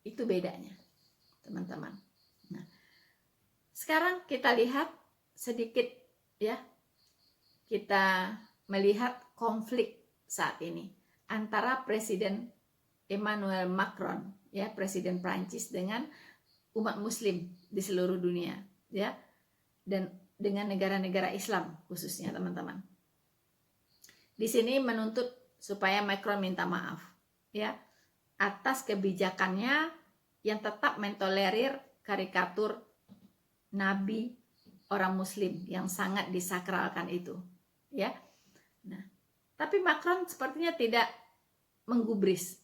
Itu bedanya, teman-teman. Nah, sekarang kita lihat sedikit, ya, kita melihat konflik saat ini antara Presiden Emmanuel Macron, ya, Presiden Prancis, dengan umat Muslim di seluruh dunia, ya, dan dengan negara-negara Islam khususnya, teman-teman. Di sini menuntut supaya Macron minta maaf, ya, atas kebijakannya yang tetap mentolerir karikatur Nabi orang Muslim yang sangat disakralkan itu, ya. Nah, tapi Macron sepertinya tidak menggubris,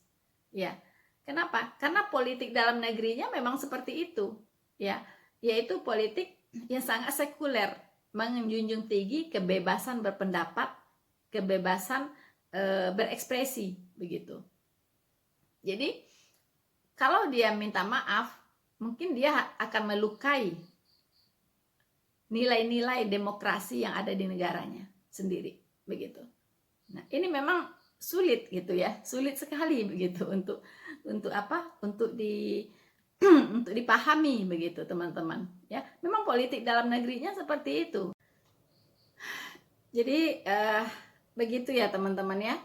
ya. Kenapa? Karena politik dalam negerinya memang seperti itu, ya, yaitu politik yang sangat sekuler, menjunjung tinggi kebebasan berpendapat, kebebasan berekspresi, begitu. Jadi kalau dia minta maaf, mungkin dia akan melukai nilai-nilai demokrasi yang ada di negaranya sendiri, begitu. Nah, ini memang sulit gitu ya, sulit sekali begitu untuk apa? Untuk untuk dipahami begitu, teman-teman. Ya, memang politik dalam negerinya seperti itu. Jadi begitu ya, teman-teman ya.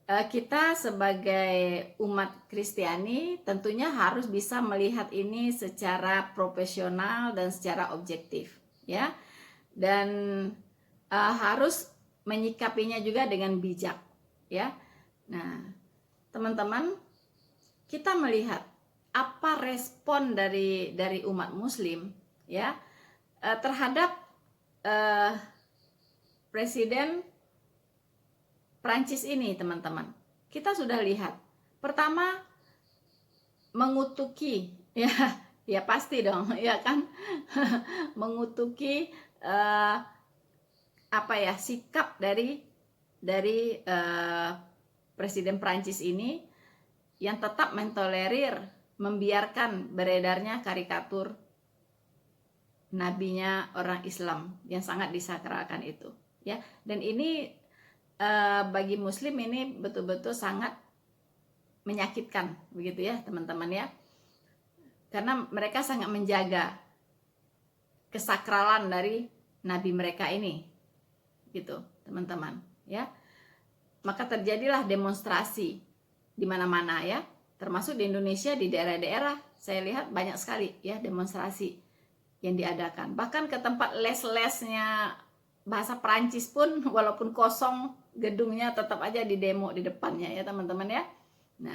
Kita sebagai umat Kristiani tentunya harus bisa melihat ini secara profesional dan secara objektif, ya, dan harus menyikapinya juga dengan bijak, ya. Nah, teman-teman, kita melihat apa respon dari umat Muslim, ya, terhadap Presiden Prancis ini, teman-teman. Kita sudah lihat. Pertama, mengutuki, ya pasti dong, ya kan, mengutuki sikap dari Presiden Prancis ini yang tetap mentolerir, membiarkan beredarnya karikatur nabinya orang Islam yang sangat disakralkan itu, ya. Dan ini bagi Muslim ini betul-betul sangat menyakitkan, begitu ya, teman-teman ya, karena mereka sangat menjaga kesakralan dari nabi mereka ini, gitu, teman-teman ya. Maka terjadilah demonstrasi di mana-mana ya, termasuk di Indonesia, di daerah-daerah saya lihat banyak sekali ya demonstrasi yang diadakan, bahkan ke tempat les-lesnya bahasa Perancis pun walaupun kosong gedungnya tetap aja di demo di depannya ya, teman-teman ya. Nah,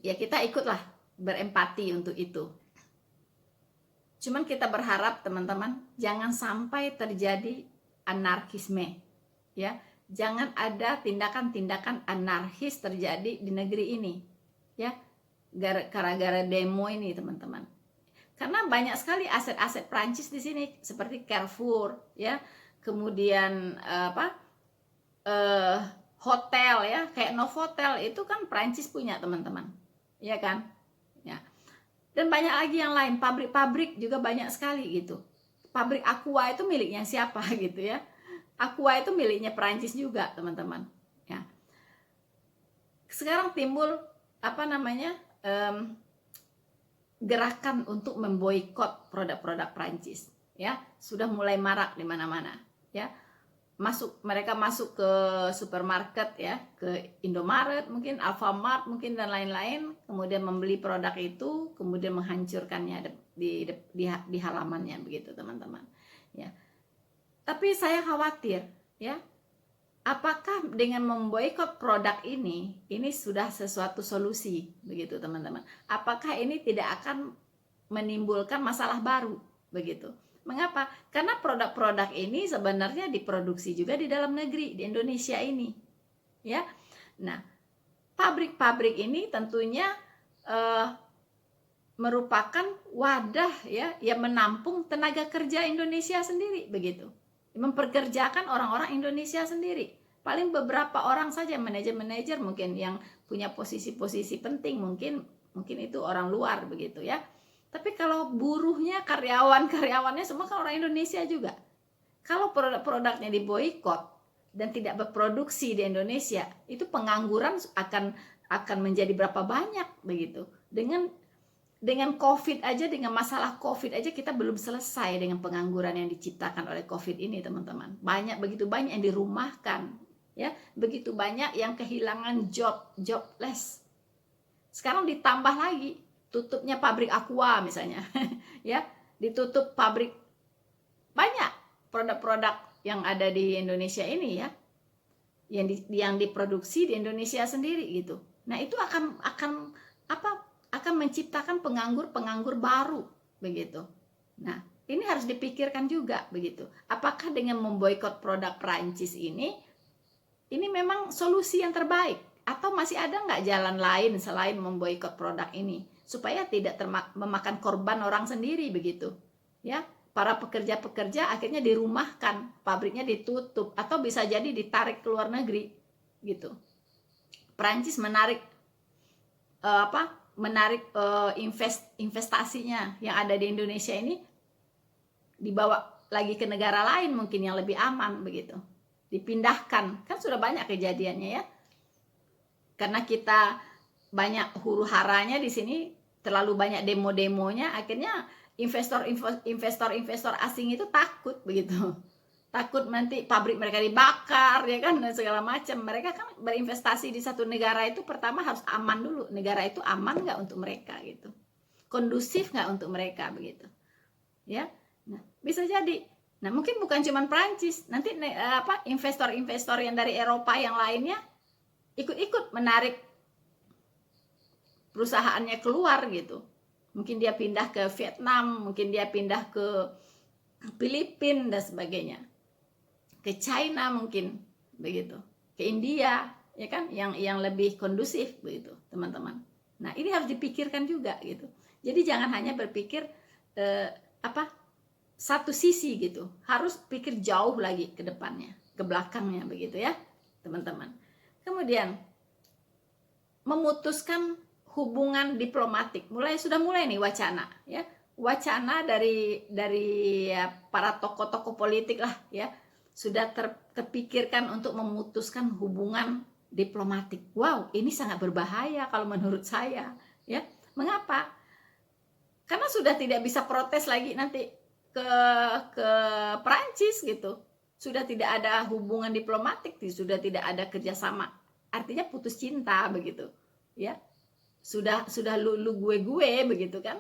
ya kita ikutlah berempati untuk itu. Cuman kita berharap, teman-teman, jangan sampai terjadi anarkisme ya. Jangan ada tindakan-tindakan anarkis terjadi di negeri ini ya, gara-gara demo ini, teman-teman. Karena banyak sekali aset-aset Prancis di sini seperti Carrefour ya, kemudian hotel ya, kayak Novotel itu kan Prancis punya, teman-teman, ya kan, ya. Dan banyak lagi yang lain, pabrik-pabrik juga banyak sekali gitu. Pabrik Aqua itu miliknya siapa gitu ya? Aqua itu miliknya Prancis juga, teman-teman. Ya. Sekarang timbul gerakan untuk memboikot produk-produk Prancis ya, sudah mulai marak di mana-mana ya. Mereka masuk ke supermarket ya, ke Indomaret mungkin, Alfamart mungkin, dan lain-lain, kemudian membeli produk itu, kemudian menghancurkannya di halamannya begitu, teman-teman ya. Tapi saya khawatir ya, apakah dengan memboikot produk ini sudah sesuatu solusi begitu, teman-teman? Apakah ini tidak akan menimbulkan masalah baru begitu? Mengapa? Karena produk-produk ini sebenarnya diproduksi juga di dalam negeri, di Indonesia ini ya. Nah, pabrik-pabrik ini tentunya merupakan wadah ya yang menampung tenaga kerja Indonesia sendiri begitu, memperkerjakan orang-orang Indonesia sendiri. Paling beberapa orang saja, manajer-manajer mungkin yang punya posisi-posisi penting, mungkin itu orang luar begitu ya. Tapi kalau buruhnya, karyawannya semua kan orang Indonesia juga. Kalau produk-produknya diboikot dan tidak berproduksi di Indonesia, itu pengangguran akan menjadi berapa banyak begitu. Dengan COVID aja, dengan masalah COVID aja kita belum selesai dengan pengangguran yang diciptakan oleh COVID ini, teman-teman. Begitu banyak yang dirumahkan, ya, begitu banyak yang kehilangan jobless. Sekarang ditambah lagi tutupnya pabrik Aqua misalnya, ya, ditutup pabrik, banyak produk-produk yang ada di Indonesia ini ya, yang diproduksi di Indonesia sendiri gitu. Nah, itu akan menciptakan penganggur baru begitu. Nah, ini harus dipikirkan juga begitu. Apakah dengan memboikot produk Prancis ini memang solusi yang terbaik, atau masih ada nggak jalan lain selain memboikot produk ini supaya tidak memakan korban orang sendiri begitu ya. Para pekerja akhirnya dirumahkan, pabriknya ditutup, atau bisa jadi ditarik ke luar negeri gitu. Prancis menarik investasinya yang ada di Indonesia ini, dibawa lagi ke negara lain mungkin yang lebih aman begitu. Dipindahkan, kan sudah banyak kejadiannya ya. Karena kita banyak huru-haranya di sini, terlalu banyak demo-demonya, akhirnya investor asing itu takut begitu. Takut nanti pabrik mereka dibakar ya kan, dan segala macam. Mereka kan berinvestasi di satu negara itu pertama harus aman dulu. Negara itu aman nggak untuk mereka gitu, kondusif nggak untuk mereka begitu ya. Nah, bisa jadi, nah mungkin bukan cuma Prancis, nanti investor-investor yang dari Eropa yang lainnya ikut-ikut menarik perusahaannya keluar gitu. Mungkin dia pindah ke Vietnam, mungkin dia pindah ke Filipina dan sebagainya, ke China mungkin begitu, ke India ya kan, yang lebih kondusif begitu teman-teman. Nah ini harus dipikirkan juga gitu. Jadi jangan hanya berpikir satu sisi gitu, harus pikir jauh lagi ke depannya, ke belakangnya begitu ya teman-teman. Kemudian memutuskan hubungan diplomatik, sudah mulai nih wacana ya, wacana dari ya, para tokoh-tokoh politik lah ya, sudah terpikirkan untuk memutuskan hubungan diplomatik. Wow, ini sangat berbahaya kalau menurut saya ya. Mengapa? Karena sudah tidak bisa protes lagi nanti ke Perancis gitu. Sudah tidak ada hubungan diplomatik, sudah tidak ada kerjasama. Artinya putus cinta begitu ya. Sudah lu gue begitu kan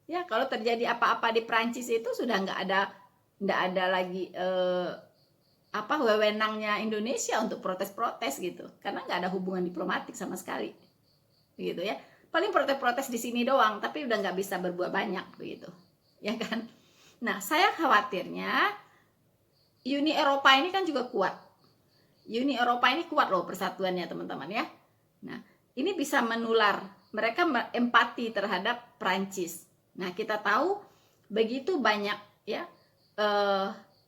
ya. Kalau terjadi apa-apa di Prancis itu sudah nggak ada lagi wewenangnya Indonesia untuk protes-protes gitu, karena nggak ada hubungan diplomatik sama sekali begitu ya. Paling protes-protes di sini doang, tapi udah nggak bisa berbuat banyak begitu ya kan. Nah saya khawatirnya Uni Eropa ini kan juga kuat. Uni Eropa ini kuat loh persatuannya teman-teman ya. Nah ini bisa menular, mereka empati terhadap Prancis. Nah kita tahu begitu banyak ya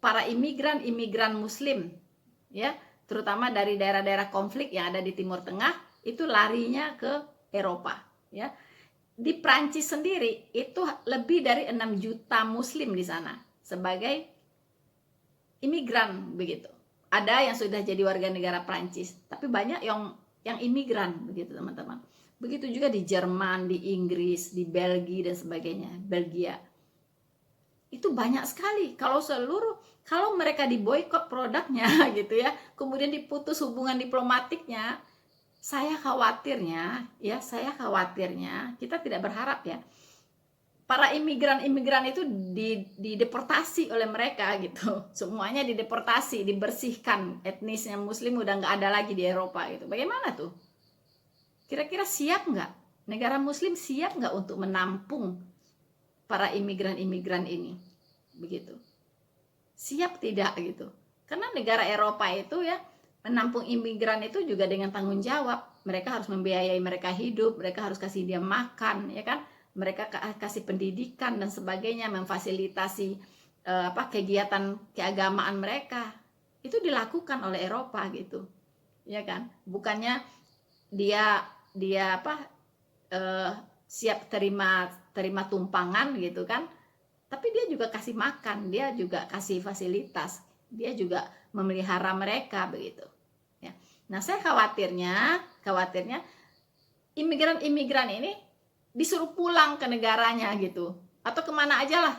para imigran Muslim ya, terutama dari daerah-daerah konflik yang ada di Timur Tengah, itu larinya ke Eropa ya. Di Prancis sendiri itu lebih dari 6 juta Muslim di sana sebagai imigran begitu. Ada yang sudah jadi warga negara Prancis, tapi banyak yang imigran begitu teman-teman. Begitu juga di Jerman, di Inggris, di Belgia dan sebagainya, Belgia. Itu banyak sekali. Kalau mereka diboikot produknya gitu ya, kemudian diputus hubungan diplomatiknya, saya khawatirnya kita tidak berharap ya para imigran itu dideportasi oleh mereka gitu. Semuanya dideportasi, dibersihkan, etnisnya Muslim udah nggak ada lagi di Eropa gitu. Bagaimana tuh? Kira-kira siap nggak? Negara Muslim siap nggak untuk menampung para imigran ini? Begitu. Siap tidak gitu? Karena negara Eropa itu ya, menampung imigran itu juga dengan tanggung jawab. Mereka harus membiayai mereka hidup, mereka harus kasih dia makan ya kan, mereka kasih pendidikan dan sebagainya, memfasilitasi kegiatan keagamaan mereka. Itu dilakukan oleh Eropa gitu ya kan. Bukannya dia siap terima tumpangan gitu kan, tapi dia juga kasih makan, dia juga kasih fasilitas, dia juga memelihara mereka begitu ya. Nah saya khawatirnya imigran ini disuruh pulang ke negaranya gitu, atau kemana aja lah,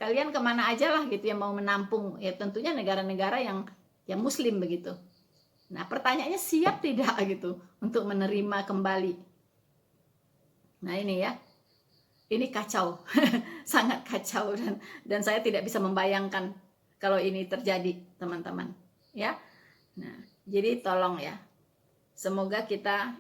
kalian kemana aja lah gitu yang mau menampung ya, tentunya negara-negara yang Muslim begitu. Nah pertanyaannya siap tidak gitu untuk menerima kembali. Nah ini ya, ini kacau sangat kacau, dan saya tidak bisa membayangkan kalau ini terjadi teman-teman ya. Nah jadi tolong ya, semoga kita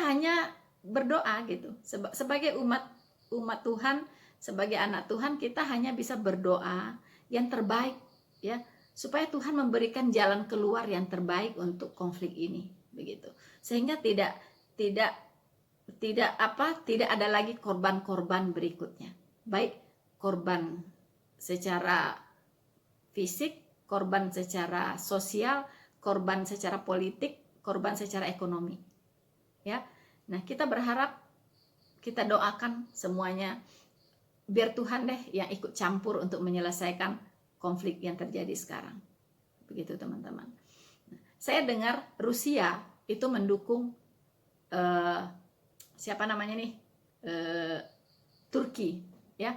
hanya berdoa gitu sebagai umat Tuhan, sebagai anak Tuhan, kita hanya bisa berdoa yang terbaik ya, supaya Tuhan memberikan jalan keluar yang terbaik untuk konflik ini begitu, sehingga tidak ada lagi korban-korban berikutnya, baik korban secara fisik, korban secara sosial, korban secara politik, korban secara ekonomi ya. Nah kita berharap, kita doakan semuanya biar Tuhan deh yang ikut campur untuk menyelesaikan konflik yang terjadi sekarang. Begitu teman-teman. Saya dengar Rusia itu mendukung siapa namanya nih, Turki, ya.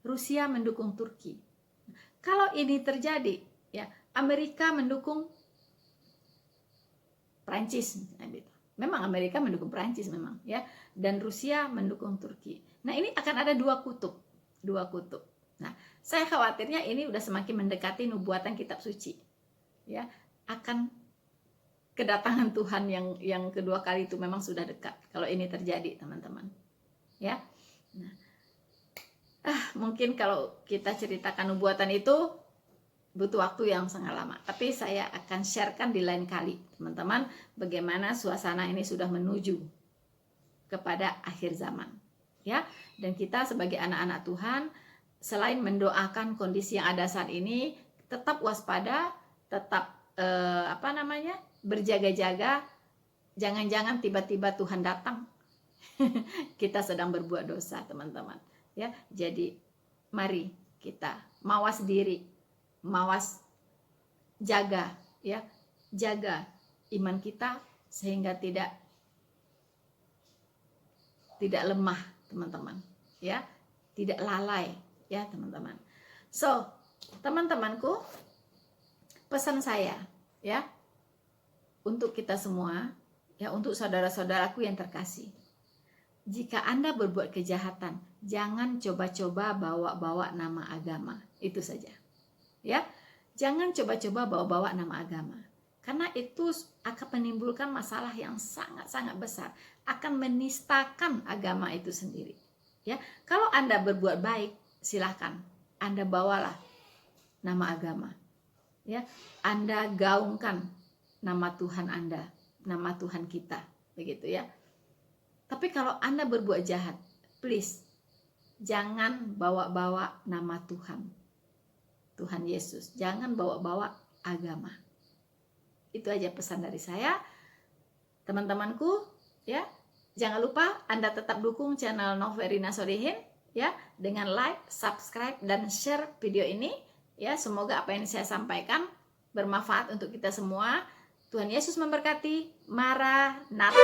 Rusia mendukung Turki. Kalau ini terjadi, ya, Amerika mendukung Prancis, memang Amerika mendukung Prancis memang, ya, dan Rusia mendukung Turki. Nah, ini akan ada dua kutub. Nah, saya khawatirnya ini udah semakin mendekati nubuatan kitab suci, ya, akan kedatangan Tuhan yang kedua kali itu memang sudah dekat. Kalau ini terjadi, teman-teman, ya. Nah, mungkin kalau kita ceritakan nubuatan itu butuh waktu yang sangat lama, tapi saya akan sharekan di lain kali, teman-teman, bagaimana suasana ini sudah menuju kepada akhir zaman, ya. Dan kita sebagai anak-anak Tuhan, selain mendoakan kondisi yang ada saat ini, tetap waspada, tetap berjaga-jaga, jangan-jangan tiba-tiba Tuhan datang kita sedang berbuat dosa, teman-teman, ya. Jadi mari kita mawas diri, jaga, ya, jaga iman kita sehingga tidak lemah, teman-teman, ya, tidak lalai, ya, teman-teman. So, teman-temanku, pesan saya, ya, untuk kita semua, ya, untuk saudara-saudaraku yang terkasih, jika Anda berbuat kejahatan, jangan coba-coba bawa-bawa nama agama, itu saja, ya. Jangan coba-coba bawa-bawa nama agama, karena itu akan menimbulkan masalah yang sangat-sangat besar, akan menistakan agama itu sendiri, ya. Kalau Anda berbuat baik, silahkan Anda bawalah nama agama, ya. Anda gaungkan nama Tuhan Anda, nama Tuhan kita, begitu, ya. Tapi kalau Anda berbuat jahat, please jangan bawa-bawa nama Tuhan Yesus, jangan bawa-bawa agama. Itu aja pesan dari saya, teman-temanku, ya. Jangan lupa Anda tetap dukung channel Rina Solihin, ya, dengan like, subscribe, dan share video ini, ya. Semoga apa yang saya sampaikan bermanfaat untuk kita semua. Tuhan Yesus memberkati. Maranatha.